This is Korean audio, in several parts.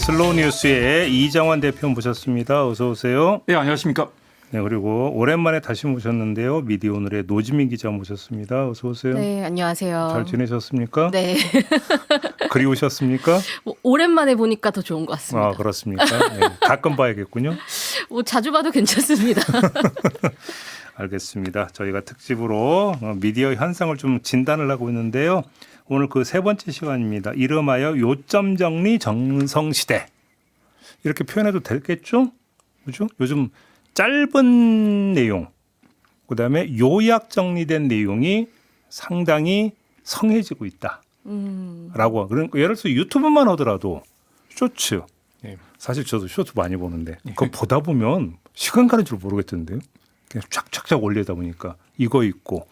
슬로우 뉴스의 이정환 대표 모셨습니다. 어서 오세요. 네, 안녕하십니까. 네, 그리고 오랜만에 다시 모셨는데요. 미디어오늘의 노지민 기자 모셨습니다. 어서 오세요. 네, 안녕하세요. 잘 지내셨습니까? 네. 그리우셨습니까? 뭐, 오랜만에 보니까 더 좋은 것 같습니다. 아, 그렇습니까? 네, 가끔 봐야겠군요. 뭐 자주 봐도 괜찮습니다. 알겠습니다. 저희가 특집으로 미디어 현상을 좀 진단을 하고 있는데요. 오늘 그 세 번째 시간입니다. 이름하여 요점 정리 정성시대. 이렇게 표현해도 되겠죠? 그죠? 요즘 짧은 내용, 그다음에 요약 정리된 내용이 상당히 성해지고 있다라고. 그러니까 예를 들어서 유튜브만 하더라도 쇼츠. 네. 사실 저도 쇼츠 많이 보는데 그거 보다 보면 시간 가는 줄 모르겠던데요. 그냥 쫙쫙쫙 올리다 보니까 이거 있고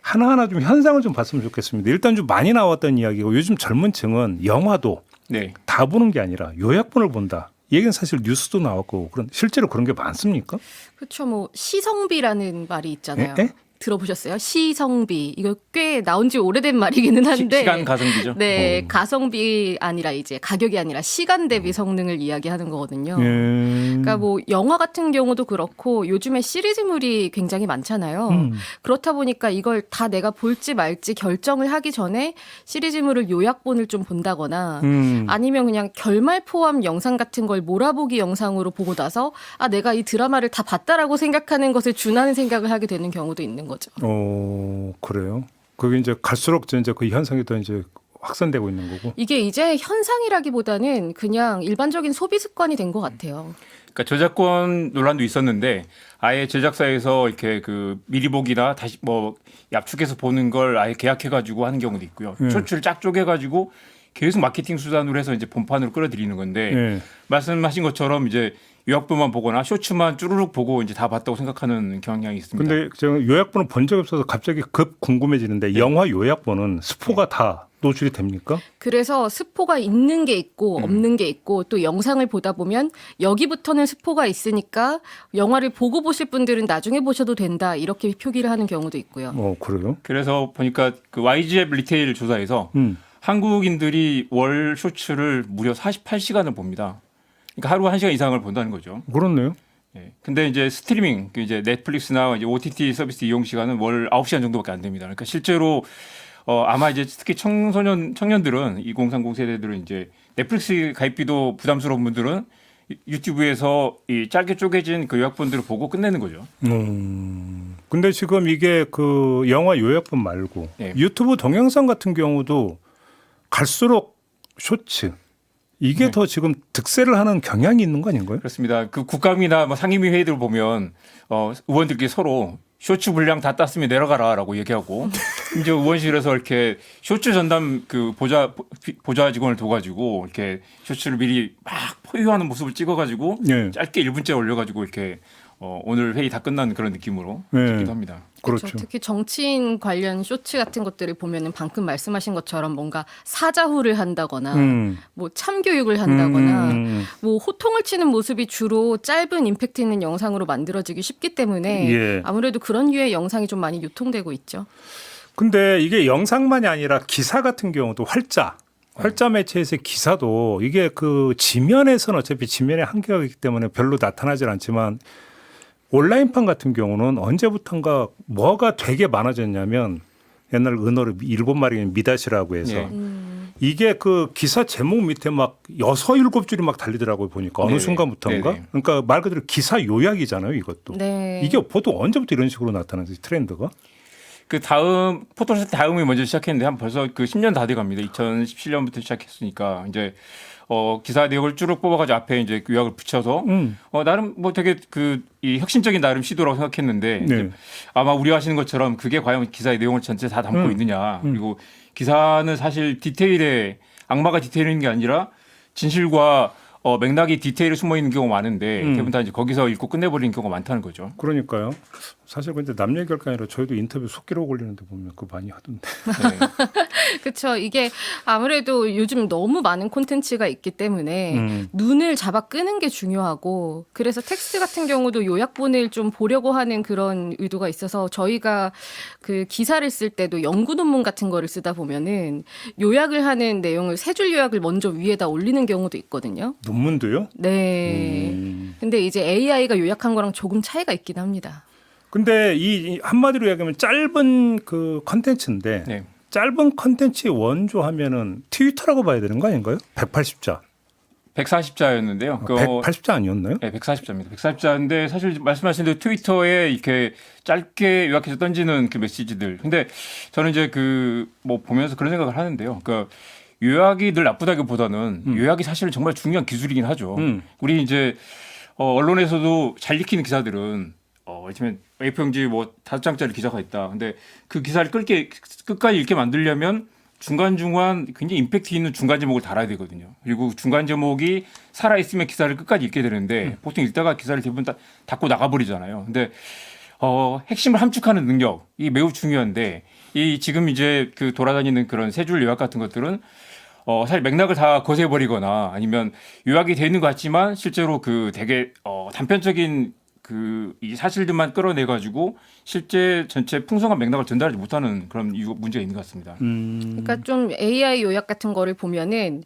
하나하나 좀 현상을 좀 봤으면 좋겠습니다. 일단 좀 많이 나왔던 이야기고 요즘 젊은 층은 영화도 네. 다 보는 게 아니라 요약본을 본다. 이 얘기는 사실 뉴스도 나왔고 그런 실제로 그런 게 많습니까? 그렇죠. 뭐 시성비라는 말이 있잖아요. 에? 들어보셨어요? 시성비. 이거 꽤 나온 지 오래된 말이기는 한데. 시간 가성비죠. 네, 가성비 아니라 이제 가격이 아니라 시간 대비 성능을 이야기하는 거거든요. 그러니까 뭐 영화 같은 경우도 그렇고 요즘에 시리즈물이 굉장히 많잖아요. 그렇다 보니까 이걸 다 내가 볼지 말지 결정을 하기 전에 시리즈물을 요약본을 좀 본다거나 아니면 그냥 결말 포함 영상 같은 걸 몰아보기 영상으로 보고 나서 아 내가 이 드라마를 다 봤다라고 생각하는 것에 준하는 생각을 하게 되는 경우도 있는 거죠. 그래요. 그게 이제 갈수록 이제 그 현상이 더 이제 확산되고 있는 거고. 이게 이제 현상이라기보다는 그냥 일반적인 소비 습관이 된 것 같아요. 그러니까 저작권 논란도 있었는데 아예 제작사에서 이렇게 그 미리 보기나 다시 뭐 압축해서 보는 걸 아예 계약해가지고 하는 경우도 있고요. 쇼츠를 쫙 쪼개가지고 계속 마케팅 수단으로 해서 이제 본판으로 끌어들이는 건데 말씀하신 것처럼 이제 요약본만 보거나 쇼츠만 쭈루룩 보고 이제 다 봤다고 생각하는 경향이 있습니다. 근데 제가 요약본을 본 적이 없어서 갑자기 급 궁금해지는데 영화 요약본은 스포가 다 노출이 됩니까? 그래서 스포가 있는 게 있고 없는 게 있고 또 영상을 보다 보면 여기부터는 스포가 있으니까 영화를 보고 보실 분들은 나중에 보셔도 된다 이렇게 표기를 하는 경우도 있고요. 그래요? 그래서 보니까 그 YG앱 리테일 조사에서 한국인들이 월 쇼츠를 무려 48시간을 봅니다. 그러니까 하루 1시간 이상을 본다는 거죠. 그렇네요. 네. 근데 이제 스트리밍, 이제 넷플릭스나 이제 OTT 서비스 이용 시간은 월 9시간 정도밖에 안 됩니다. 그러니까 실제로 아마 이제 특히 청년들은 2030 세대들은 이제 넷플릭스 가입비도 부담스러운 분들은 유튜브에서 이 짧게 쪼개진 그 요약본들을 보고 끝내는 거죠. 근데 지금 이게 그 영화 요약본 말고 유튜브 동영상 같은 경우도 갈수록 쇼츠 이게 더 지금 득세를 하는 경향이 있는 거 아닌가요? 그렇습니다. 그 국감이나 뭐 상임위 회의들 보면 의원들끼리 서로 쇼츠 분량 다 땄으면 내려가라라고 얘기하고 이제 의원실에서 이렇게 쇼츠 전담 그 보좌 직원을 둬가지고 이렇게 쇼츠를 미리 막 포유하는 모습을 찍어가지고 짧게 1분째 올려가지고 이렇게 오늘 회의 다 끝난 그런 느낌으로 찍기도 합니다. 그렇죠. 특히 정치인 관련 쇼츠 같은 것들을 보면은 방금 말씀하신 것처럼 뭔가 사자후를 한다거나 뭐 참교육을 한다거나 뭐 호통을 치는 모습이 주로 짧은 임팩트 있는 영상으로 만들어지기 쉽기 때문에 아무래도 그런 류의 영상이 좀 많이 유통되고 있죠. 근데 이게 영상만이 아니라 기사 같은 경우도 활자 매체에서의 기사도 이게 그 지면에서는 어차피 지면의 한계가 있기 때문에 별로 나타나질 않지만 온라인판 같은 경우는 언제부턴가 뭐가 되게 많아졌냐면 옛날 은어로 7마리 미다시라고 해서 이게 그 기사 제목 밑에 막 6, 7줄이 막 달리더라고요 보니까 어느 순간부터인가. 그러니까 말 그대로 기사 요약이잖아요 이것도. 이게 보통 언제부터 이런 식으로 나타나는지 트렌드가. 그 다음 포토셋 다음이 먼저 시작했는데 한 벌써 그 10년 다 돼갑니다. 2017년부터 시작했으니까 이제 기사 내용을 쭉 뽑아가지고 앞에 이제 요약을 붙여서 나름 뭐 되게 이 혁신적인 나름 시도라고 생각했는데 이제 아마 우려하시는 것처럼 그게 과연 기사의 내용을 전체 다 담고 있느냐 그리고 기사는 사실 디테일에 악마가 디테일인 게 아니라 진실과 맥락이 디테일에 숨어 있는 경우가 많은데 대부분 다 이제 거기서 읽고 끝내버리는 경우가 많다는 거죠. 그러니까요. 사실 근데 남 얘기할 게 아니라 저희도 인터뷰 속기록 올리는데 보면 그거 많이 하던데. 네. 그렇죠. 이게 아무래도 요즘 너무 많은 콘텐츠가 있기 때문에 눈을 잡아 끄는 게 중요하고 그래서 텍스트 같은 경우도 요약본을 좀 보려고 하는 그런 의도가 있어서 저희가 그 기사를 쓸 때도 연구 논문 같은 거를 쓰다 보면은 요약을 하는 내용을 세 줄 요약을 먼저 위에다 올리는 경우도 있거든요. 논문도요? 네. 근데 이제 AI가 요약한 거랑 조금 차이가 있긴 합니다. 근데 이 한마디로 이야기하면 짧은 그 컨텐츠인데 네. 짧은 컨텐츠의 원조하면은 트위터라고 봐야 되는 거 아닌가요? 180자. 140자였는데요. 180자 아니었나요? 네, 140자입니다. 140자인데 사실 말씀하신 대로 트위터에 이렇게 짧게 요약해서 던지는 그 메시지들. 근데 저는 이제 그 뭐 보면서 그런 생각을 하는데요. 그러니까 요약이 늘 나쁘다기보다는 요약이 사실은 정말 중요한 기술이긴 하죠. 우리 이제 언론에서도 잘 읽히는 기사들은 예를 A4용지 뭐 5장짜리 기사가 있다. 근데 그 기사를 끝까지 읽게 만들려면 중간중간 굉장히 임팩트 있는 중간 제목을 달아야 되거든요. 그리고 중간 제목이 살아있으면 기사를 끝까지 읽게 되는데 보통 읽다가 기사를 대부분 닫고 나가버리잖아요. 근데 핵심을 함축하는 능력이 매우 중요한데 이 지금 이제 그 돌아다니는 그런 세 줄 요약 같은 것들은 사실 맥락을 다 거세버리거나 아니면 요약이 돼 있는 것 같지만 실제로 그 되게 단편적인 그 이 사실들만 끌어내 가지고 실제 전체 풍성한 맥락을 전달하지 못하는 그런 문제가 있는 것 같습니다. 그러니까 좀 AI 요약 같은 거를 보면은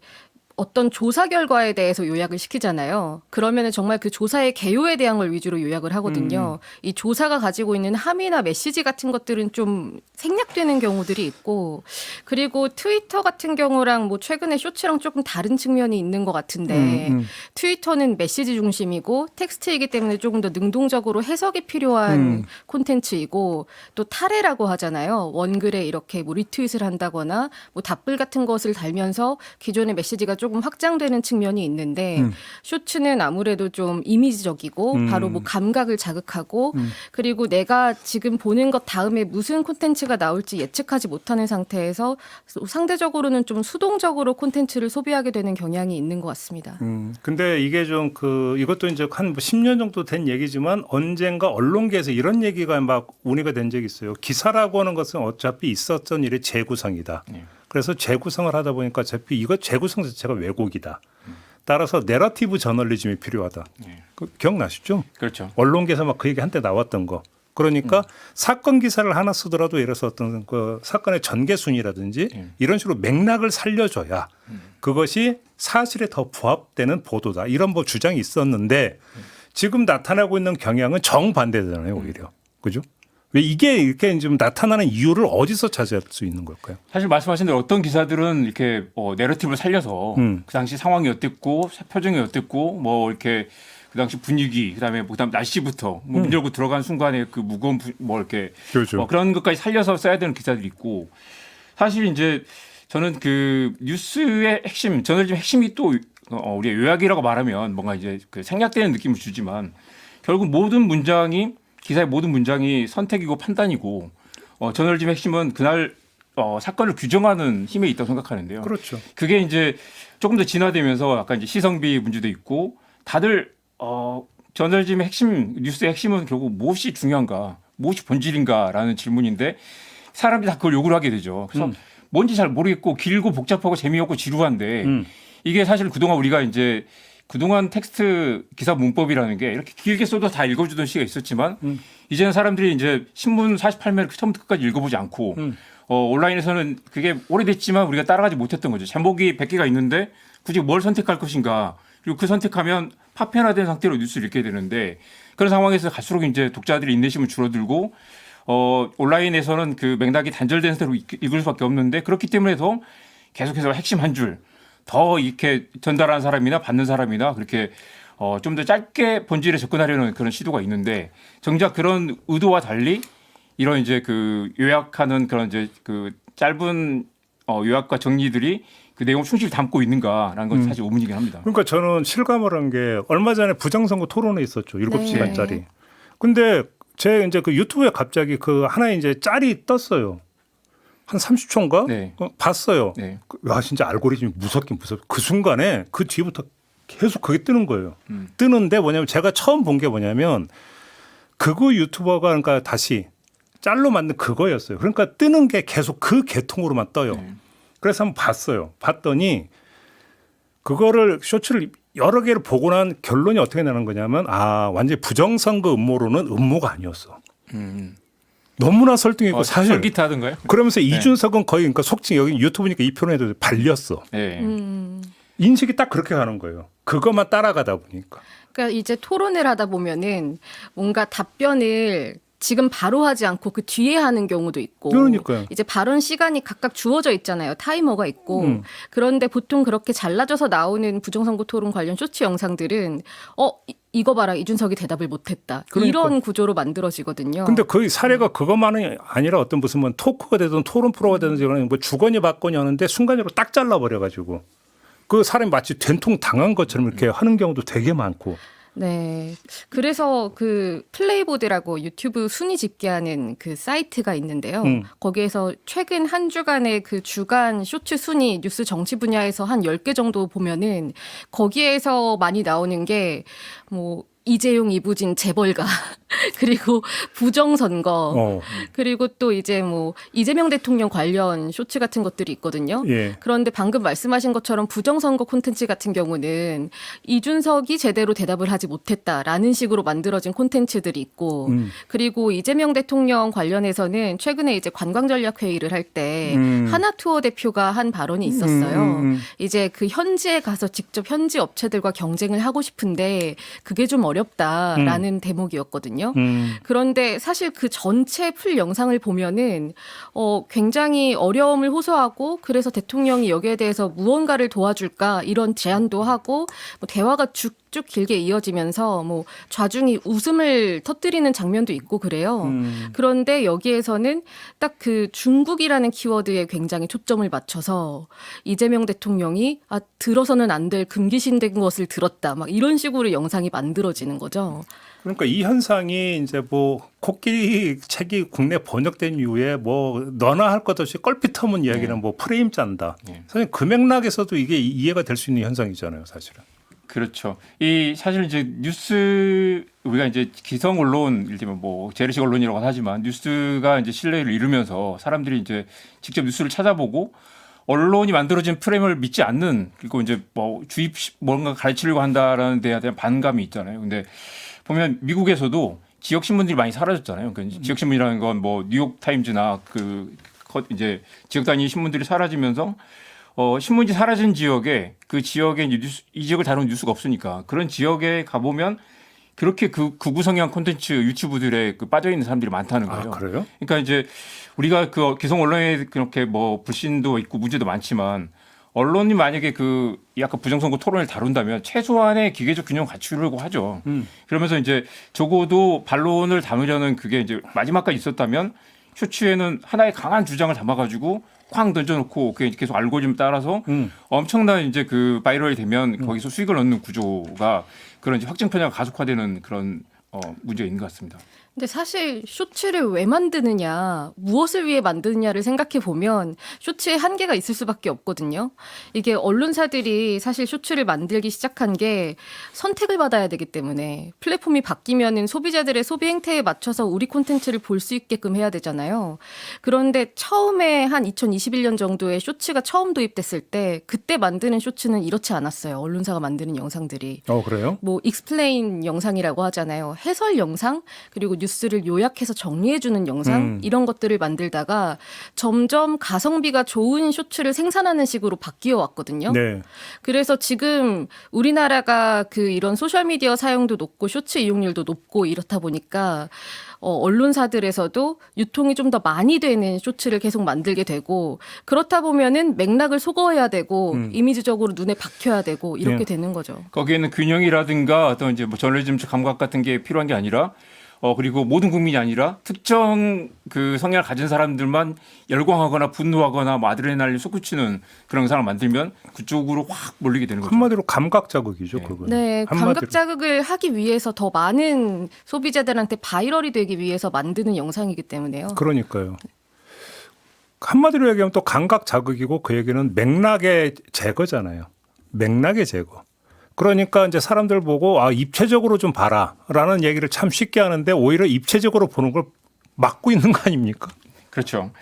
어떤 조사 결과에 대해서 요약을 시키잖아요. 그러면은 정말 그 조사의 개요에 대한 걸 위주로 요약을 하거든요. 이 조사가 가지고 있는 함의나 메시지 같은 것들은 좀 생략되는 경우들이 있고, 그리고 트위터 같은 경우랑 뭐 최근에 쇼츠랑 조금 다른 측면이 있는 것 같은데, 트위터는 메시지 중심이고 텍스트이기 때문에 조금 더 능동적으로 해석이 필요한 콘텐츠이고, 또 탈해라고 하잖아요. 원글에 이렇게 뭐 리트윗을 한다거나 뭐 답글 같은 것을 달면서 기존의 메시지가 조금 확장되는 측면이 있는데 쇼츠는 아무래도 좀 이미지적이고 바로 뭐 감각을 자극하고 그리고 내가 지금 보는 것 다음에 무슨 콘텐츠가 나올지 예측하지 못하는 상태에서 상대적으로는 좀 수동적으로 콘텐츠를 소비하게 되는 경향이 있는 것 같습니다. 근데 이게 좀 이것도 이제 한 10년 정도 된 얘기지만 언젠가 언론계에서 이런 얘기가 막 운이가 된 적이 있어요. 기사라고 하는 것은 어차피 있었던 일의 재구성이다. 그래서 재구성을 하다 보니까 어차피 이거 재구성 자체가 왜곡이다. 따라서 내러티브 저널리즘이 필요하다. 기억나시죠? 그렇죠. 언론계에서 막 그 얘기 한때 나왔던 거. 그러니까 사건 기사를 하나 쓰더라도 예를 들어서 어떤 그 사건의 전개순이라든지 이런 식으로 맥락을 살려줘야 그것이 사실에 더 부합되는 보도다. 이런 뭐 주장이 있었는데 지금 나타나고 있는 경향은 정반대잖아요. 오히려. 그죠? 왜 이게 이렇게 좀 나타나는 이유를 어디서 찾을 수 있는 걸까요? 사실 말씀하신 대로 어떤 기사들은 이렇게 내러티브를 살려서 그 당시 상황이 어땠고 표정이 어땠고 뭐 이렇게 그 당시 분위기 그다음에 날씨부터 문 열고 들어간 순간에 그 무거운 뭐 이렇게 그렇죠. 그런 것까지 살려서 써야 되는 기사들이 있고 사실 이제 저는 그 뉴스의 핵심 저널리즘 핵심이 또 우리가 요약이라고 말하면 뭔가 이제 그 생략되는 느낌을 주지만 결국 기사의 모든 문장이 선택이고 판단이고 저널리즘의 핵심은 그날 사건을 규정하는 힘에 있다고 생각하는데요. 그렇죠. 그게 이제 조금 더 진화되면서 약간 이제 시성비 문제도 있고 다들 저널리즘의 핵심 뉴스의 핵심은 결국 무엇이 중요한가, 무엇이 본질인가라는 질문인데 사람들이 다 그걸 요구를 하게 되죠. 그래서 뭔지 잘 모르겠고 길고 복잡하고 재미없고 지루한데 이게 사실 그동안 텍스트 기사 문법이라는 게 이렇게 길게 써도 다 읽어주던 시기가 있었지만 이제는 사람들이 이제 신문 48면을 처음부터 끝까지 읽어보지 않고 온라인에서는 그게 오래됐지만 우리가 따라가지 못했던 거죠. 제목이 100개가 있는데 굳이 뭘 선택할 것인가 그리고 그 선택하면 파편화된 상태로 뉴스를 읽게 되는데 그런 상황에서 갈수록 이제 독자들의 인내심은 줄어들고 온라인에서는 그 맥락이 단절된 상태로 읽을 수밖에 없는데 그렇기 때문에 더 계속해서 핵심 한 줄 더 이렇게 전달하는 사람이나 받는 사람이나 그렇게 좀 더 짧게 본질에 접근하려는 그런 시도가 있는데 정작 그런 의도와 달리 이런 이제 그 요약하는 그런 이제 그 짧은 요약과 정리들이 그 내용을 충실히 담고 있는가라는 건 사실 의문이긴 합니다. 그러니까 저는 실감을 한 게 얼마 전에 부정선거 토론회 있었죠. 7시간짜리. 근데 제 이제 그 유튜브에 갑자기 그 하나의 이제 짤이 떴어요. 한 30초인가? 네. 봤어요. 네. 와, 진짜 알고리즘이 무섭긴 무섭. 그 순간에 그 뒤부터 계속 그게 뜨는 거예요. 뜨는데 뭐냐면 제가 처음 본 게 뭐냐면 극우 유튜버가 그러니까 다시 짤로 만든 그거였어요. 그러니까 뜨는 게 계속 그 계통으로만 떠요. 그래서 한번 봤어요. 봤더니 그거를 쇼츠를 여러 개를 보고 난 결론이 어떻게 나는 거냐면 완전히 부정선거 음모론은 음모가 아니었어. 너무나 설득했고 사실 설깃하던가요? 그러면서 이준석은 거의 그러니까 속칭 여기 유튜브니까 이 표현에도 발렸어. 네. 인식이 딱 그렇게 가는 거예요. 그것만 따라가다 보니까. 그러니까 이제 토론을 하다 보면은 뭔가 답변을 지금 바로 하지 않고 그 뒤에 하는 경우도 있고. 그러니까요. 이제 발언 시간이 각각 주어져 있잖아요. 타이머가 있고. 그런데 보통 그렇게 잘라져서 나오는 부정선거 토론 관련 쇼츠 영상들은 이거 봐라 이준석이 대답을 못했다. 그러니까. 이런 구조로 만들어지거든요. 근데 거의 사례가 그것만이 아니라 어떤 무슨 뭐 토크가 되든 토론 프로가 되든지 뭐 주거니 받거니 하는데 순간적으로 딱 잘라버려가지고 그 사람이 마치 된통 당한 것처럼 이렇게 하는 경우도 되게 많고. 네. 그래서 그 플레이보드라고 유튜브 순위 집계하는 그 사이트가 있는데요. 거기에서 최근 한 주간의 그 주간 쇼츠 순위 뉴스 정치 분야에서 한 10개 정도 보면은 거기에서 많이 나오는 게 뭐 이재용, 이부진 재벌가 그리고 부정선거 그리고 또 이제 뭐 이재명 대통령 관련 쇼츠 같은 것들이 있거든요. 예. 그런데 방금 말씀하신 것처럼 부정선거 콘텐츠 같은 경우는 이준석이 제대로 대답을 하지 못했다라는 식으로 만들어진 콘텐츠들이 있고 그리고 이재명 대통령 관련해서는 최근에 이제 관광전략회의를 할 때 하나투어 대표가 한 발언이 있었어요. 이제 그 현지에 가서 직접 현지 업체들과 경쟁을 하고 싶은데 그게 좀 어렵다라는 대목이었거든요. 그런데 사실 그 전체 풀 영상을 보면은 굉장히 어려움을 호소하고 그래서 대통령이 여기에 대해서 무언가를 도와줄까 이런 제안도 하고 뭐 대화가 쭉쭉 길게 이어지면서 뭐 좌중이 웃음을 터뜨리는 장면도 있고 그래요. 그런데 여기에서는 딱 그 중국이라는 키워드에 굉장히 초점을 맞춰서 이재명 대통령이 들어서는 안 될 금기신된 것을 들었다 막 이런 식으로 영상이 만들어지는 거죠. 그러니까 이 현상이 이제 뭐 코끼리 책이 국내 번역된 이후에 뭐 너나 할 것 없이 껄핏하면 이야기는 뭐 프레임 짠다. 사실 그 맥락에서도 이게 이해가 될 수 있는 현상이잖아요, 사실은. 그렇죠. 이 사실 이제 뉴스 우리가 이제 기성 언론, 예를 들면 뭐 재래식 언론이라고 하지만 뉴스가 이제 신뢰를 잃으면서 사람들이 이제 직접 뉴스를 찾아보고 언론이 만들어진 프레임을 믿지 않는 그리고 이제 뭐 주입 뭔가 가르치려고 한다라는 데에 대한 반감이 있잖아요. 근데 보면 미국에서도 지역 신문들이 많이 사라졌잖아요. 그러니까 지역 신문이라는 건 뭐 뉴욕 타임즈나 그 이제 지역 단위 신문들이 사라지면서 신문지 사라진 지역에 그 지역에 이 지역을 다루는 뉴스가 없으니까 그런 지역에 가보면 그렇게 그 극우 성향 콘텐츠 유튜브들에 빠져 있는 사람들이 많다는 거예요. 그래요? 그러니까 이제 우리가 그 기성 언론에 그렇게 뭐 불신도 있고 문제도 많지만 언론이 만약에 그 약간 부정선거 토론을 다룬다면 최소한의 기계적 균형을 갖추려고 하죠. 그러면서 이제 적어도 반론을 담으려는 그게 이제 마지막까지 있었다면 쇼츠에는 하나의 강한 주장을 담아가지고 쾅 던져놓고 그게 계속 알고리즘 따라서 엄청난 이제 그 바이럴이 되면 거기서 수익을 얻는 구조가 그런 이제 확증 편향 가속화되는 그런 문제가 있는 것 같습니다. 근데 사실 쇼츠를 왜 만드느냐, 무엇을 위해 만드느냐를 생각해 보면 쇼츠에 한계가 있을 수밖에 없거든요. 이게 언론사들이 사실 쇼츠를 만들기 시작한 게 선택을 받아야 되기 때문에 플랫폼이 바뀌면은 소비자들의 소비 행태에 맞춰서 우리 콘텐츠를 볼 수 있게끔 해야 되잖아요. 그런데 처음에 한 2021년 정도에 쇼츠가 처음 도입됐을 때 그때 만드는 쇼츠는 이렇지 않았어요. 언론사가 만드는 영상들이. 그래요? 뭐 익스플레인 영상이라고 하잖아요. 해설 영상 그리고 뉴스를 요약해서 정리해주는 영상 이런 것들을 만들다가 점점 가성비가 좋은 쇼츠를 생산하는 식으로 바뀌어 왔거든요. 네. 그래서 지금 우리나라가 그 이런 소셜미디어 사용도 높고 쇼츠 이용률도 높고 이렇다 보니까 언론사들에서도 유통이 좀 더 많이 되는 쇼츠를 계속 만들게 되고 그렇다 보면은 맥락을 소거해야 되고 이미지적으로 눈에 박혀야 되고 이렇게 되는 거죠. 거기에는 균형이라든가 어떤 이제 뭐 저널리즘적 감각 같은 게 필요한 게 아니라 그리고 모든 국민이 아니라 특정 그 성향을 가진 사람들만 열광하거나 분노하거나 뭐 아드레날린 솟구치는 그런 영상을 만들면 그쪽으로 확 몰리게 되는 거죠. 한마디로 감각 자극이죠, 그건. 네, 감각 자극을 하기 위해서 더 많은 소비자들한테 바이럴이 되기 위해서 만드는 영상이기 때문에요. 그러니까요. 한마디로 얘기하면 또 감각 자극이고 그 얘기는 맥락의 제거잖아요. 맥락의 제거. 그러니까 이제 사람들 보고 입체적으로 좀 봐라라는 얘기를 참 쉽게 하는데 오히려 입체적으로 보는 걸 막고 있는 거 아닙니까? 그렇죠.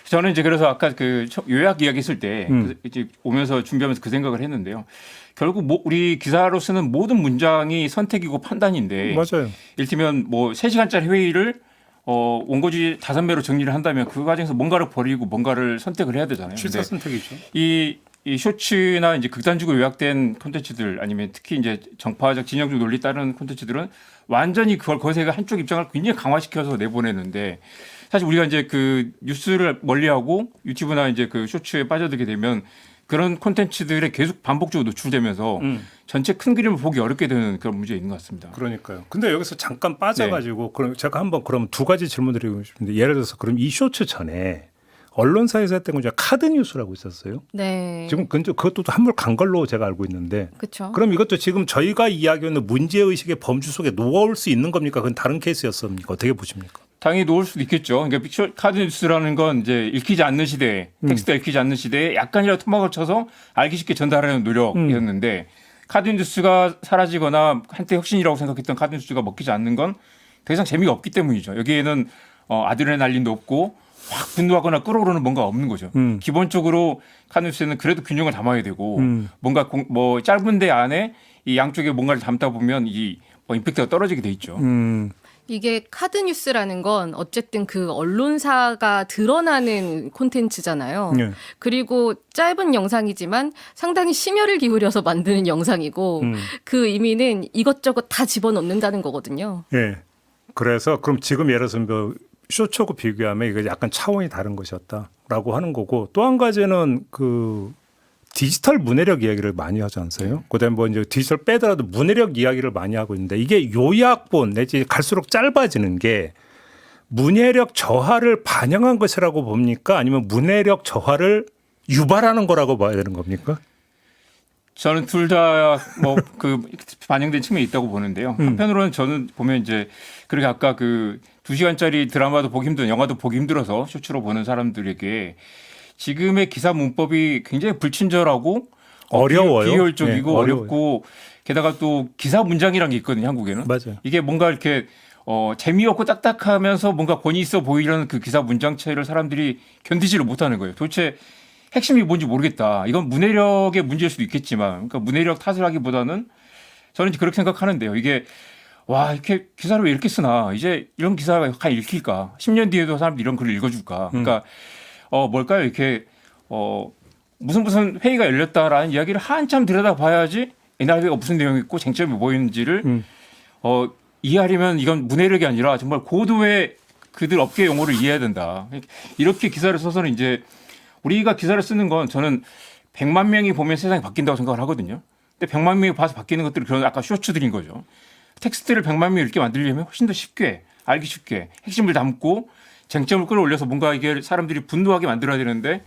저는 이제 그래서 아까 그 요약 이야기 했을 때 이제 오면서 준비하면서 그 생각을 했는데요. 결국 우리 기사로 쓰는 모든 문장이 선택이고 판단인데 맞아요. 이를테면 뭐 3시간짜리 회의를 원고지 5배로 정리를 한다면 그 과정에서 뭔가를 버리고 뭔가를 선택을 해야 되잖아요. 실사 선택이죠. 이 쇼츠나 이제 극단적으로 요약된 콘텐츠들 아니면 특히 이제 정파적 진영적 논리 따르는 콘텐츠들은 완전히 그것에 한쪽 입장을 굉장히 강화시켜서 내보내는데 사실 우리가 이제 그 뉴스를 멀리하고 유튜브나 이제 그 쇼츠에 빠져들게 되면 그런 콘텐츠들에 계속 반복적으로 노출되면서 전체 큰 그림을 보기 어렵게 되는 그런 문제가 있는 것 같습니다. 그러니까요. 근데 여기서 잠깐 빠져가지고 그럼 제가 한번 그럼 두 가지 질문 드리고 싶은데 예를 들어서 그럼 이 쇼츠 전에 언론사에서 했던 건 카드 뉴스라고 있었어요. 네. 지금 그것도 한물 간 걸로 제가 알고 있는데. 그렇죠. 그럼 이것도 지금 저희가 이야기하는 문제의식의 범주 속에 놓아올 수 있는 겁니까? 그건 다른 케이스였습니까? 어떻게 보십니까? 당연히 놓을 수도 있겠죠. 그러니까 카드 뉴스라는 건 이제 읽히지 않는 시대, 텍스트가 읽히지 않는 시대에 약간이라도 토막을 쳐서 알기 쉽게 전달하려는 노력이었는데 카드 뉴스가 사라지거나 한때 혁신이라고 생각했던 카드 뉴스가 먹히지 않는 건 더 이상 재미가 없기 때문이죠. 여기에는 아드레날린도 없고 확 분노하거나 끌어오르는 뭔가 없는 거죠. 기본적으로 카드 뉴스에는 그래도 균형을 담아야 되고 뭔가 뭐 짧은 데 안에 이 양쪽에 뭔가를 담다 보면 이 임팩트가 떨어지게 돼 있죠. 이게 카드 뉴스라는 건 어쨌든 그 언론사가 드러나는 콘텐츠잖아요. 네. 그리고 짧은 영상이지만 상당히 심혈을 기울여서 만드는 영상이고 그 의미는 이것저것 다 집어넣는다는 거거든요. 예. 그래서 그럼 지금 예를 들어서 뭐 쇼츠하고 비교하면 이거 약간 차원이 다른 것이었다라고 하는 거고 또 한 가지는 그 디지털 문해력 이야기를 많이 하지 않으세요? 그다음에 뭐 이제 디지털 빼더라도 문해력 이야기를 많이 하고 있는데 이게 요약본 내지 갈수록 짧아지는 게 문해력 저하를 반영한 것이라고 봅니까? 아니면 문해력 저하를 유발하는 거라고 봐야 되는 겁니까? 저는 둘 다 뭐 그 반영된 측면이 있다고 보는데요. 한편으로는 저는 보면 이제 그렇게 아까 그 2시간짜리 드라마도 보기 힘든 영화도 보기 힘들어서 쇼츠로 보는 사람들에게 지금의 기사 문법이 굉장히 불친절하고 어려워요. 비효율적이고 네, 어렵고 게다가 또 기사 문장이라는 게 있거든요. 한국에는. 맞아요. 이게 뭔가 이렇게 재미없고 딱딱하면서 뭔가 권위 있어 보이려는 그 기사 문장체를 사람들이 견디지를 못하는 거예요. 도대체 핵심이 뭔지 모르겠다. 이건 문해력의 문제일 수도 있겠지만 그러니까 문해력 탓을 하기보다는 저는 그렇게 생각하는데요. 이게 와 이렇게 기사를 왜 이렇게 쓰나. 이제 이런 기사가 과연 읽힐까. 10년 뒤에도 사람들이 이런 글을 읽어줄까. 그러니까 뭘까요? 이렇게 무슨 회의가 열렸다라는 이야기를 한참 들여다봐야지 NRV가 무슨 내용이 있고 쟁점이 뭐 있는지를 이해하려면 이건 문해력이 아니라 정말 고도의 그들 업계 용어를 이해해야 된다. 이렇게 기사를 써서는 이제 우리가 기사를 쓰는 건 저는 100만 명이 보면 세상이 바뀐다고 생각을 하거든요. 근데 100만 명이 봐서 바뀌는 것들이 그런 아까 쇼츠들인 거죠. 텍스트를 100만 명이 읽게 만들려면 훨씬 더 쉽게 알기 쉽게 핵심을 담고 쟁점을 끌어올려서 뭔가 이게 사람들이 분노하게 만들어야 되는데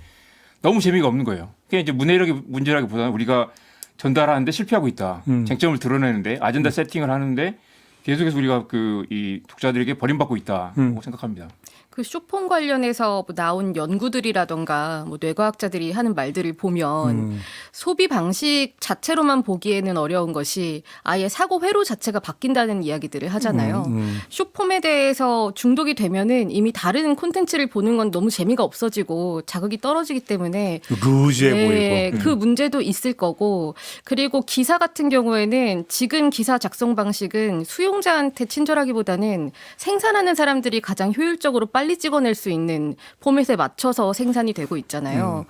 너무 재미가 없는 거예요. 그게 이제 문해력의 문제라기보다는 우리가 전달하는데 실패하고 있다. 쟁점을 드러내는데 아젠다 세팅을 하는데 계속해서 우리가 이 독자들에게 버림받고 있다고 생각합니다. 그 쇼폼 관련해서 뭐 나온 연구들이라던가 뭐 뇌과학자들이 하는 말들을 보면 소비 방식 자체로만 보기에는 어려운 것이 아예 사고 회로 자체가 바뀐다는 이야기들을 하잖아요. 쇼폼에 대해서 중독이 되면은 이미 다른 콘텐츠를 보는 건 너무 재미가 없어지고 자극이 떨어지기 때문에 루즈해 보이고. 그 문제도 있을 거고 그리고 기사 같은 경우에는 지금 기사 작성 방식은 수용자한테 친절하기보다는 생산하는 사람들이 가장 효율적으로 빨리 찍어낼 수 있는 포맷에 맞춰서 생산이 되고 있잖아요.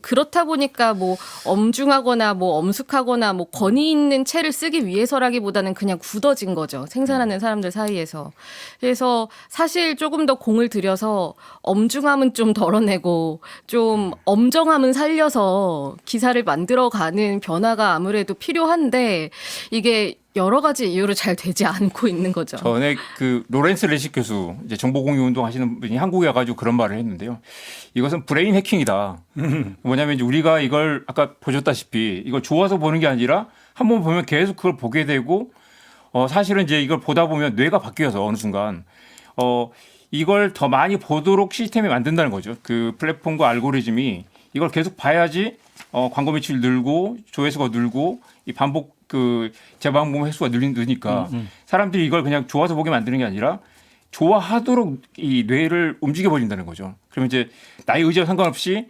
그렇다 보니까 뭐 엄중하거나 뭐 엄숙하거나 뭐 권위 있는 채를 쓰기 위해서라기보다는 그냥 굳어진 거죠. 생산하는 사람들 사이에서. 그래서 사실 조금 더 공을 들여서 엄중함은 좀 덜어내고 좀 엄정함은 살려서 기사를 만들어가는 변화가 아무래도 필요한데 이게 여러 가지 이유로 잘 되지 않고 있는 거죠. 전에 그 로렌스 레식 교수 이제 정보공유 운동 하시는 분이 한국에 와가지고 그런 말을 했는데요. 이것은 브레인 해킹이다. 뭐냐면 이제 우리가 이걸 아까 보셨다시피 이걸 좋아서 보는 게 아니라 한번 보면 계속 그걸 보게 되고 사실은 이제 이걸 보다 보면 뇌가 바뀌어서 어느 순간 이걸 더 많이 보도록 시스템이 만든다는 거죠. 그 플랫폼과 알고리즘이 이걸 계속 봐야지 광고 매출 늘고 조회수가 늘고 이 반복 그 재방문 횟수가 느니까 사람들이 이걸 그냥 좋아서 보게 만드는 게 아니라 좋아하도록 이 뇌를 움직여 버린다는 거죠. 그러면 이제 나의 의지와 상관없이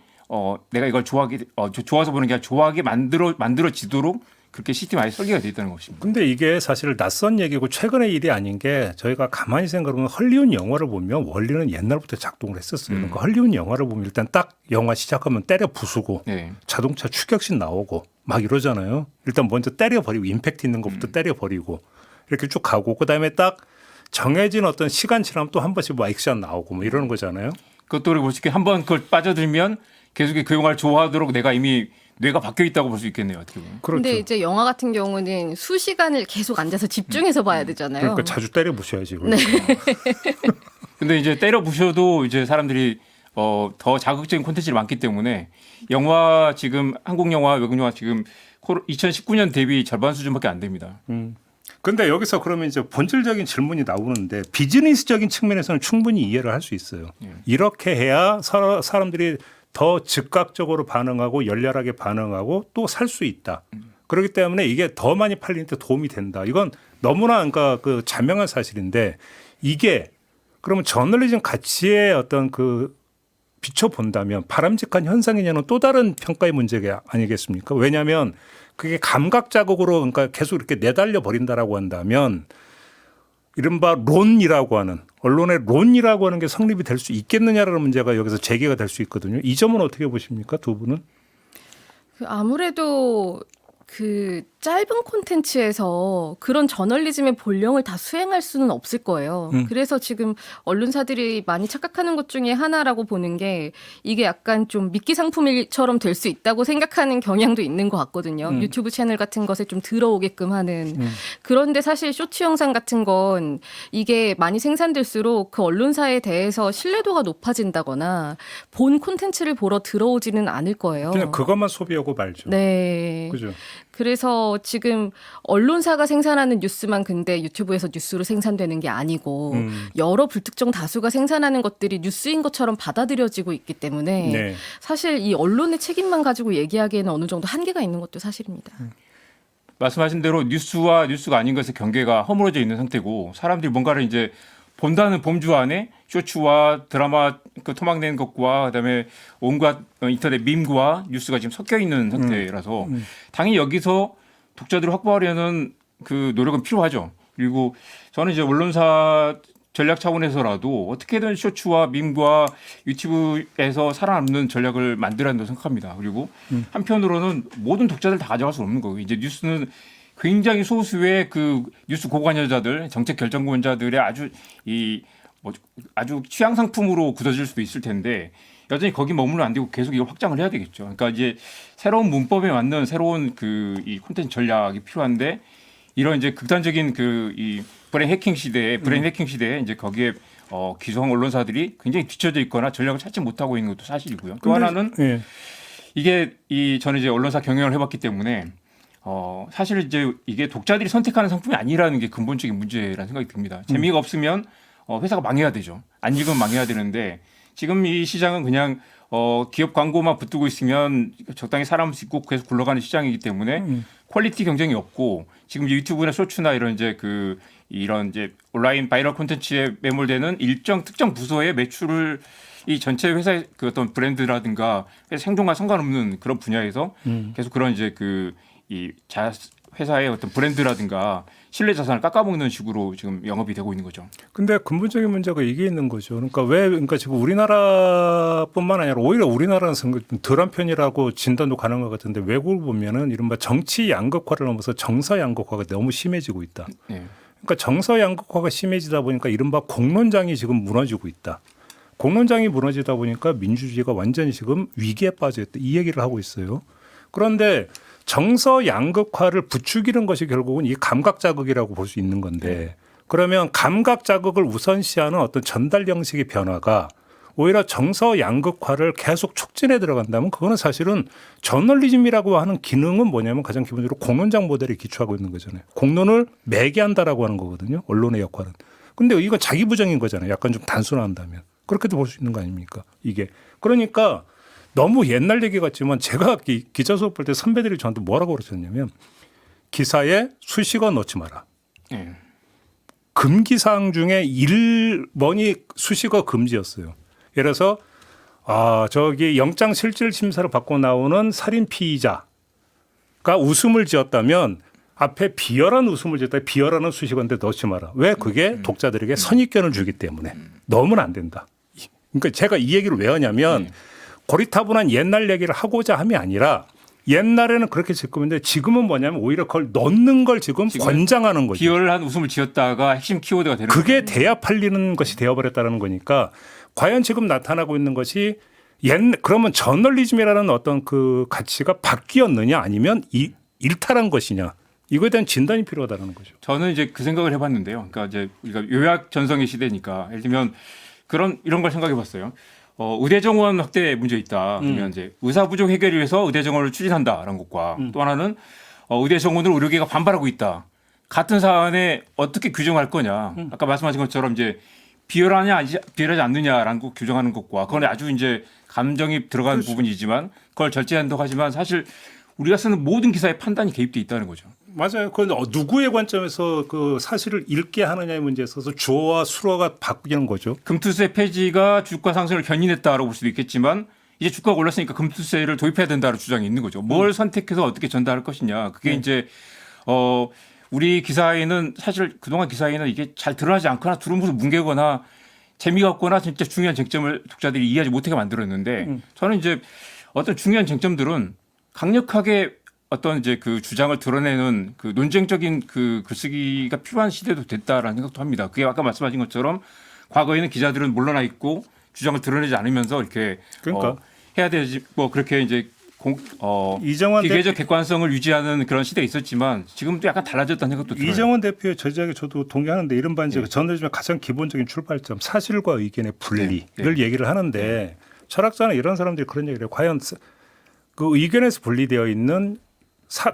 내가 이걸 좋아서 보는 게 아니라 좋아하게 만들어지도록 그렇게 시스템이 설계가 돼 있다는 것입니다. 근데 이게 사실 낯선 얘기고 최근의 일이 아닌 게 저희가 가만히 생각해보면 헐리우드 영화를 보면 원리는 옛날부터 작동을 했었어요. 그러니까 헐리우드 영화를 보면 일단 딱 영화 시작하면 때려 부수고 네. 자동차 추격신 나오고 막 이러잖아요. 일단 먼저 때려버리고 임팩트 있는 것부터 때려버리고 이렇게 쭉 가고 그다음에 딱 정해진 어떤 시간 지나면 또 한 번씩 뭐 액션 나오고 뭐 이러는 거잖아요. 그것도 우리 볼수 있게 한번 그걸 빠져들면 계속 그 영화를 좋아하도록 내가 이미 뇌가 바뀌어 있다고 볼 수 있겠네요. 어떻게 보면. 그렇죠. 근데 이제 영화 같은 경우는 수시간을 계속 앉아서 집중해서 봐야 되잖아요. 그러니까 자주 때려 부셔야지. 네. 근데 이제 때려 부셔도 이제 사람들이 더 자극적인 콘텐츠가 많기 때문에 영화 지금 한국 영화, 외국 영화 지금 2019년 대비 절반 수준밖에 안 됩니다. 근데 여기서 그러면 이제 본질적인 질문이 나오는데 비즈니스적인 측면에서는 충분히 이해를 할 수 있어요. 이렇게 해야 사람들이 더 즉각적으로 반응하고 열렬하게 반응하고 또 살 수 있다. 그렇기 때문에 이게 더 많이 팔리는데 도움이 된다. 이건 너무나 그러니까 그 자명한 사실인데 이게 그러면 저널리즘 가치의 어떤 그 비춰본다면 바람직한 현상이냐는 또 다른 평가의 문제가 아니겠습니까? 왜냐하면 그게 감각 자극으로 그러니까 계속 이렇게 내달려 버린다라고 한다면 이른바 론이라고 하는 언론의 론이라고 하는 게 성립이 될 수 있겠느냐라는 문제가 여기서 제기가 될 수 있거든요. 이 점은 어떻게 보십니까? 두 분은? 아무래도 그 짧은 콘텐츠에서 그런 저널리즘의 본령을 다 수행할 수는 없을 거예요. 그래서 지금 언론사들이 많이 착각하는 것 중에 하나라고 보는 게 이게 약간 좀 미끼 상품처럼 될 수 있다고 생각하는 경향도 있는 것 같거든요. 유튜브 채널 같은 것에 좀 들어오게끔 하는. 그런데 사실 쇼츠 영상 같은 건 이게 많이 생산될수록 그 언론사에 대해서 신뢰도가 높아진다거나 본 콘텐츠를 보러 들어오지는 않을 거예요. 그냥 그것만 소비하고 말죠. 네. 그죠. 그래서 지금 언론사가 생산하는 뉴스만 근데 유튜브에서 뉴스로 생산되는 게 아니고 여러 불특정 다수가 생산하는 것들이 뉴스인 것처럼 받아들여지고 있기 때문에 네. 사실 이 언론의 책임만 가지고 얘기하기에는 어느 정도 한계가 있는 것도 사실입니다. 말씀하신 대로 뉴스와 뉴스가 아닌 것의 경계가 허물어져 있는 상태고 사람들이 뭔가를 이제 본다는 범주 안에 쇼츠와 드라마 그 토막낸 것과 그다음에 온갖 인터넷 밈과 뉴스가 지금 섞여 있는 상태라서 당연히 여기서 독자들을 확보하려는 그 노력은 필요하죠. 그리고 저는 이제 언론사 전략 차원에서라도 어떻게든 쇼츠와 밈과 유튜브에서 살아남는 전략을 만들어야 한다고 생각합니다. 그리고 한편으로는 모든 독자들 다 가져갈 수 없는 거고요. 이제 뉴스는 굉장히 소수의 그 뉴스 고관여자들, 정책 결정권자들의 아주 취향 상품으로 굳어질 수도 있을 텐데 여전히 거기 머물러 안 되고 계속 이걸 확장을 해야 되겠죠. 그러니까 이제 새로운 문법에 맞는 새로운 그 이 콘텐츠 전략이 필요한데 이런 이제 극단적인 그 이 브레인 해킹 시대에 이제 거기에 기성 언론사들이 굉장히 뒤처져 있거나 전략을 찾지 못하고 있는 것도 사실이고요. 또 하나는 예. 이게 저는 이제 언론사 경영을 해봤기 때문에 사실 이제 이게 독자들이 선택하는 상품이 아니라는 게 근본적인 문제라는 생각이 듭니다. 재미가 없으면 회사가 망해야 되죠. 안 읽으면 망해야 되는데 지금 이 시장은 그냥 기업 광고만 붙들고 있으면 적당히 사람 짓고 계속 굴러가는 시장이기 때문에 퀄리티 경쟁이 없고 지금 이제 유튜브나 쇼츠나 이런 이제 온라인 바이럴 콘텐츠에 매몰되는 일정 특정 부서의 매출을 이 전체 회사의 그 어떤 브랜드라든가 회사 생존과 상관없는 그런 분야에서 계속 그런 이제 회사의 어떤 브랜드라든가 신뢰 자산을 깎아먹는 식으로 지금 영업이 되고 있는 거죠. 근데 근본적인 문제가 이게 있는 거죠. 그러니까 지금 우리나라뿐만 아니라 오히려 우리나라는 덜 한 편이라고 진단도 가능한 것 같은데 외국을 보면은 이른바 정치 양극화를 넘어서 정서 양극화가 너무 심해지고 있다. 네. 그러니까 정서 양극화가 심해지다 보니까 이른바 공론장이 지금 무너지고 있다. 공론장이 무너지다 보니까 민주주의가 완전히 지금 위기에 빠져 있다. 이 얘기를 하고 있어요. 그런데 정서 양극화를 부추기는 것이 결국은 이 감각 자극이라고 볼 수 있는 건데 그러면 감각 자극을 우선시하는 어떤 전달 형식의 변화가 오히려 정서 양극화를 계속 촉진해 들어간다면 그거는 사실은 저널리즘이라고 하는 기능은 뭐냐면 가장 기본적으로 공론장 모델에 기초하고 있는 거잖아요. 공론을 매개한다라고 하는 거거든요. 언론의 역할은. 근데 이건 자기 부정인 거잖아요. 약간 좀 단순화한다면. 그렇게도 볼 수 있는 거 아닙니까? 이게. 그러니까 너무 옛날 얘기 같지만 제가 기자 수업 볼 때 선배들이 저한테 뭐라고 그러셨냐면 기사에 수식어 넣지 마라. 네. 금기 사항 중에 1번이 수식어 금지였어요. 예를 들어서 저기 영장 실질 심사를 받고 나오는 살인 피의자가 웃음을 지었다면 앞에 비열한 웃음을 지었다. 비열하는 수식어인데 넣지 마라. 왜? 그게 독자들에게 선입견을 주기 때문에 넣으면 안 된다. 그러니까 제가 이 얘기를 왜 하냐면 고리타분한 옛날 얘기를 하고자 함이 아니라 옛날에는 그렇게 짓고있는데 지금은 뭐냐면 오히려 그걸 넣는 걸 지금 권장하는 거죠. 비열한 웃음을 지었다가 핵심 키워드가 되는 그게 돼야 팔리는 것이 되어버렸다는 거니까 과연 지금 나타나고 있는 것이 그러면 저널리즘이라는 어떤 그 가치가 바뀌었느냐 아니면 일탈한 것이냐 이거에 대한 진단이 필요하다는 거죠. 저는 이제 그 생각을 해봤는데요. 그러니까 이제 우리가 요약 전성의 시대니까 예를 들면 이런 걸 생각해봤어요. 의대 정원 확대에 문제 있다. 그러면 이제 의사 부족 해결을 위해서 의대 정원을 추진한다라는 것과 또 하나는 의대 정원을 의료계가 반발하고 있다. 같은 사안에 어떻게 규정할 거냐. 아까 말씀하신 것처럼 이제 비열하지 않느냐라는 거 규정하는 것과 그건 아주 이제 감정이 들어간 그렇죠. 부분이지만 그걸 절제한다고 하지만 사실 우리가 쓰는 모든 기사에 판단이 개입돼 있다는 거죠. 맞아요. 그건 누구의 관점에서 그 사실을 읽게 하느냐의 문제에 있어서 주어와 수어가 바뀌는 거죠. 금투세 폐지가 주가 상승을 견인했다라고 볼 수도 있겠지만 이제 주가가 올랐으니까 금투세를 도입해야 된다는 주장이 있는 거죠. 뭘 선택해서 어떻게 전달할 것이냐. 그게 이제 우리 기사에는 사실 그동안 기사에는 이게 잘 드러나지 않거나 두루뭉술 뭉개거나 재미가 없거나 진짜 중요한 쟁점을 독자들이 이해하지 못하게 만들었는데 저는 이제 어떤 중요한 쟁점들은 강력하게 어떤 이제 그 주장을 드러내는 그 논쟁적인 그 글쓰기가 필요한 시대도 됐다라는 생각도 합니다. 그게 아까 말씀하신 것처럼 과거에는 기자들은 물러나 있고 주장을 드러내지 않으면서 이렇게 그러니까 해야 되지 뭐 그렇게 이제 이정환 기계적 객관성을 유지하는 그런 시대가 있었지만 지금도 약간 달라졌다는 생각도 들어요. 이정환 대표의 저지하게 저도 동의하는데 이른바 이제 저널리즘의 가장 기본적인 출발점 사실과 의견의 분리를 얘기를 하는데 철학자는 이런 사람들이 그런 얘기를 해요. 과연 그 의견에서 분리되어 있는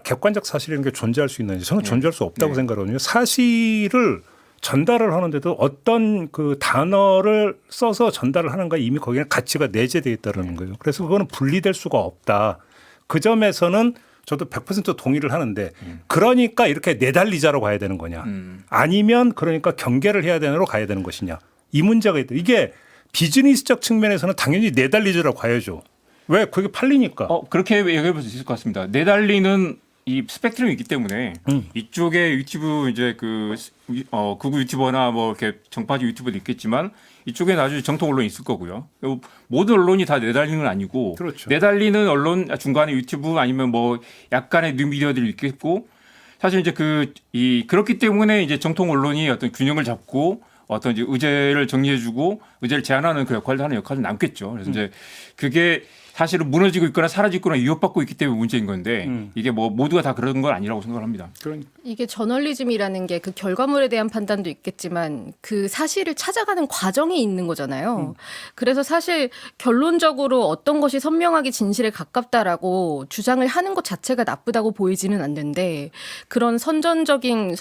객관적 사실이라는 게 존재할 수 있는지 저는 존재할 수 없다고 생각하거든요. 사실을 전달을 하는데도 어떤 그 단어를 써서 전달을 하는가 이미 거기는 가치가 내재되어 있다는 거예요. 그래서 그거는 분리될 수가 없다. 그 점에서는 저도 100% 동의를 하는데 그러니까 이렇게 내달리자로 가야 되는 거냐 아니면 그러니까 경계를 해야 되는로 가야 되는 것이냐 이 문제가 있다. 이게 비즈니스적 측면에서는 당연히 내달리자로 가야죠. 왜? 그게 팔리니까. 그렇게 얘기해 볼 수 있을 것 같습니다. 내달리는 이 스펙트럼이 있기 때문에 이쪽에 유튜브 이제 극우 유튜버나 뭐 이렇게 정파지 유튜버도 있겠지만 이쪽에는 아주 정통 언론이 있을 거고요. 모든 언론이 다 내달리는 건 아니고 그렇죠. 내달리는 언론 중간에 유튜브 아니면 뭐 약간의 뉴미디어들이 있겠고 사실 이제 그렇기 때문에 이제 정통 언론이 어떤 균형을 잡고 어떤 이제 의제를 정리해주고 의제를 제안하는 그 역할을 하는 역할이 남겠죠. 그래서 이제 그게 사실은 무너지고 있거나 사라지거나 위협받고 있기 때문에 문제인 건데 이게 뭐 모두가 다 그런 건 아니라고 생각을 합니다. 그러니까. 이게 저널리즘이라는 게 그 결과물에 대한 판단도 있겠지만 그 사실을 찾아가는 과정이 있는 거잖아요. 그래서 사실 결론적으로 어떤 것이 선명하게 진실에 가깝다라고 주장을 하는 것 자체가 나쁘다고 보이지는 않는데 그런 선동적인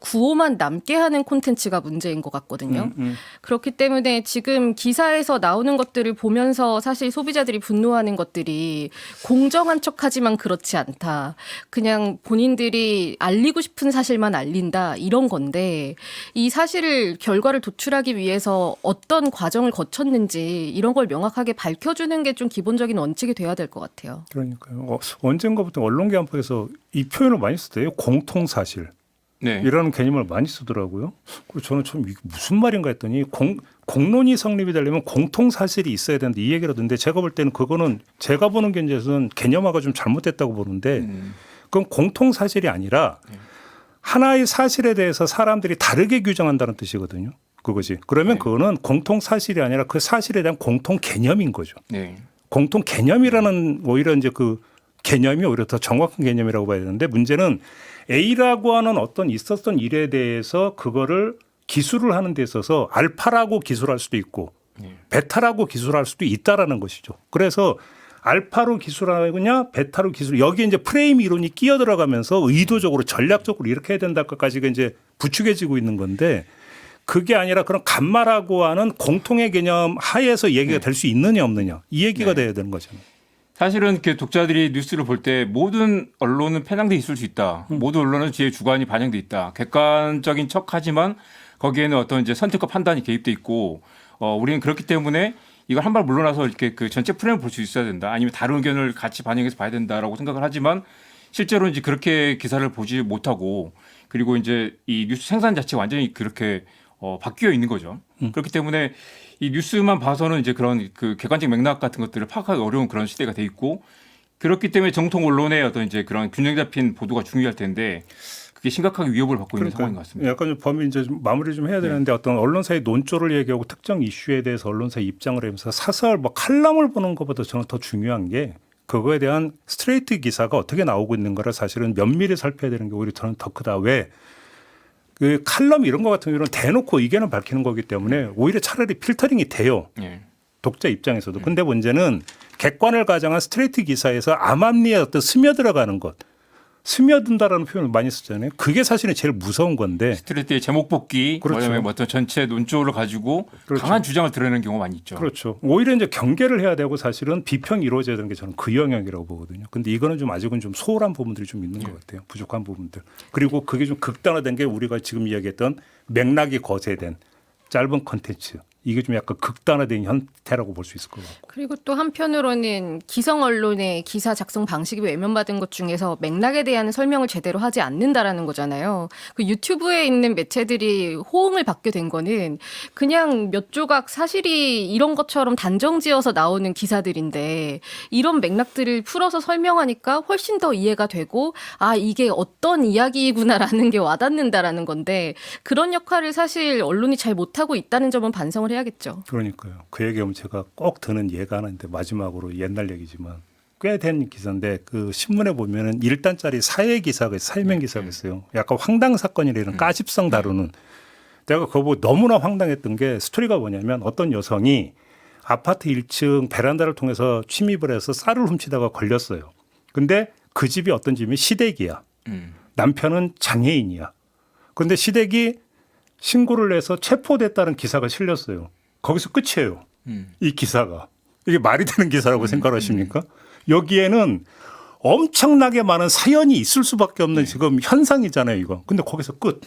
구호만 남게 하는 콘텐츠가 문제인 것 같거든요. 그렇기 때문에 지금 기사에서 나오는 것들을 보면서 사실 소비자들이 분노하는 것들이 공정한 척하지만 그렇지 않다. 그냥 본인들이 알리고 싶은 사실만 알린다 이런 건데 이 사실을 결과를 도출하기 위해서 어떤 과정을 거쳤는지 이런 걸 명확하게 밝혀주는 게 좀 기본적인 원칙이 돼야 될 것 같아요. 그러니까요. 언젠가부터 언론계 한쪽에서 이 표현을 많이 쓰대요. 공통사실. 네. 이라는 개념을 많이 쓰더라고요. 그래서 저는 참 이게 무슨 말인가 했더니 공론이 성립이 되려면 공통사실이 있어야 되는데 이 얘기를 하던데 제가 볼 때는 그거는 제가 보는 견제에서는 개념화가 좀 잘못됐다고 보는데 그건 공통사실이 아니라 하나의 사실에 대해서 사람들이 다르게 규정한다는 뜻이거든요. 그것이. 그러면 그거는 공통사실이 아니라 그 사실에 대한 공통 개념인 거죠. 네. 공통 개념이라는 오히려 이제 그 개념이 오히려 더 정확한 개념이라고 봐야 되는데 문제는 A라고 하는 어떤 있었던 일에 대해서 그거를 기술을 하는 데 있어서 알파라고 기술할 수도 있고 베타라고 기술할 수도 있다라는 것이죠. 그래서 알파로 기술하느냐 베타로 기술 여기에 이제 프레임 이론이 끼어 들어가면서 의도적으로 전략적으로 이렇게 해야 된다까지가 이제 부추겨지고 있는 건데 그게 아니라 그런 감마라고 하는 공통의 개념 하에서 얘기가 될 수 있느냐 없느냐 이 얘기가 돼야 되는 거잖아요. 사실은 그 독자들이 뉴스를 볼 때 모든 언론은 편향돼 있을 수 있다. 모든 언론은 뒤에 주관이 반영돼 있다. 객관적인 척하지만 거기에는 어떤 이제 선택과 판단이 개입돼 있고 우리는 그렇기 때문에 이걸 한 발 물러나서 이렇게 그 전체 프레임을 볼 수 있어야 된다. 아니면 다른 의견을 같이 반영해서 봐야 된다라고 생각을 하지만 실제로 이제 그렇게 기사를 보지 못하고 그리고 이제 이 뉴스 생산 자체가 완전히 그렇게 바뀌어 있는 거죠. 그렇기 때문에 이 뉴스만 봐서는 이제 그런 그 객관적 맥락 같은 것들을 파악하기 어려운 그런 시대가 돼 있고 그렇기 때문에 정통 언론의 어떤 이제 그런 균형 잡힌 보도가 중요할 텐데 그게 심각하게 위협을 받고 있는 상황인 것 같습니다. 약간 좀 범위 이제 좀 마무리 좀 해야 되는데 어떤 언론사의 논조를 얘기하고 특정 이슈에 대해서 언론사의 입장을 하면서 사설 뭐 칼럼을 보는 것보다 저는 더 중요한 게 그거에 대한 스트레이트 기사가 어떻게 나오고 있는가를 사실은 면밀히 살펴야 되는 게 오히려 저는 더 크다. 왜? 그 칼럼 이런 거 같은 경우는 대놓고 의견을 밝히는 거기 때문에 오히려 차라리 필터링이 돼요. 예. 독자 입장에서도. 근데 문제는 객관을 가장한 스트레이트 기사에서 암암리에 어떤 스며들어가는 것. 스며든다라는 표현을 많이 쓰잖아요. 그게 사실은 제일 무서운 건데. 스트레이트의 제목 뽑기, 그렇죠. 그다음에 뭐 어떤 전체 논조를 가지고 그렇죠. 강한 주장을 드러내는 경우가 많이 있죠. 그렇죠. 오히려 이제 경계를 해야 되고 사실은 비평이 이루어져야 되는 게 저는 그 영역이라고 보거든요. 근데 이거는 좀 아직은 좀 소홀한 부분들이 좀 있는 것 같아요. 부족한 부분들. 그리고 그게 좀 극단화된 게 우리가 지금 이야기했던 맥락이 거세된 짧은 컨텐츠. 이게 좀 약간 극단화된 형태라고 볼 수 있을 것 같고. 그리고 또 한편으로는 기성 언론의 기사 작성 방식이 외면받은 것 중에서 맥락에 대한 설명을 제대로 하지 않는다라는 거잖아요. 그 유튜브에 있는 매체들이 호응을 받게 된 거는 그냥 몇 조각 사실이 이런 것처럼 단정지어서 나오는 기사들인데 이런 맥락들을 풀어서 설명하니까 훨씬 더 이해가 되고 아 이게 어떤 이야기구나라는 게 와닿는다라는 건데 그런 역할을 사실 언론이 잘 못하고 있다는 점은 반성을 해야겠죠. 그러니까요. 그 얘기하면 제가 꼭 드는 예가 하나 있는데 마지막으로 옛날 얘기지만 꽤 된 기사인데 그 신문에 보면은 1단짜리 사회 기사가 사회면 기사가 있어요. 약간 황당 사건이라는 까십성 다루는. 내가 그거 보고 너무나 황당했던 게 스토리가 뭐냐면 어떤 여성이 아파트 1층 베란다를 통해서 침입을 해서 쌀을 훔치다가 걸렸어요. 근데 그 집이 어떤 집이 시댁이야. 남편은 장애인이야. 그런데 시댁이 신고를 해서 체포됐다는 기사가 실렸어요. 거기서 끝이에요. 이 기사가. 이게 말이 되는 기사라고 생각하십니까? 여기에는 엄청나게 많은 사연이 있을 수밖에 없는 지금 현상이잖아요, 이거. 근데 거기서 끝.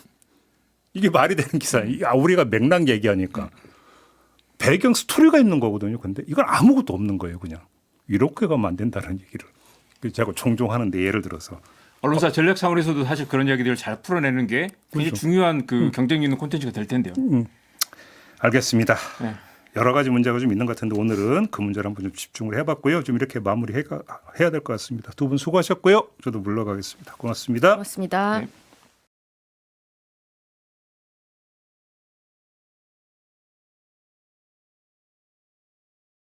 이게 말이 되는 기사. 우리가 맥락 얘기하니까. 배경 스토리가 있는 거거든요. 근데 이건 아무것도 없는 거예요, 그냥. 이렇게 가면 안 된다는 얘기를. 제가 종종 하는데 예를 들어서. 언론사 전략 차원에서도 사실 그런 이야기들을 잘 풀어내는 게 굉장히 그렇죠. 중요한 그 경쟁력 있는 콘텐츠가 될 텐데요. 알겠습니다. 네. 여러 가지 문제가 좀 있는 것 같은데 오늘은 그 문제를 한번 좀 집중을 해봤고요. 좀 이렇게 마무리해야 될 것 같습니다. 두 분 수고하셨고요. 저도 물러가겠습니다. 고맙습니다. 고맙습니다. 네.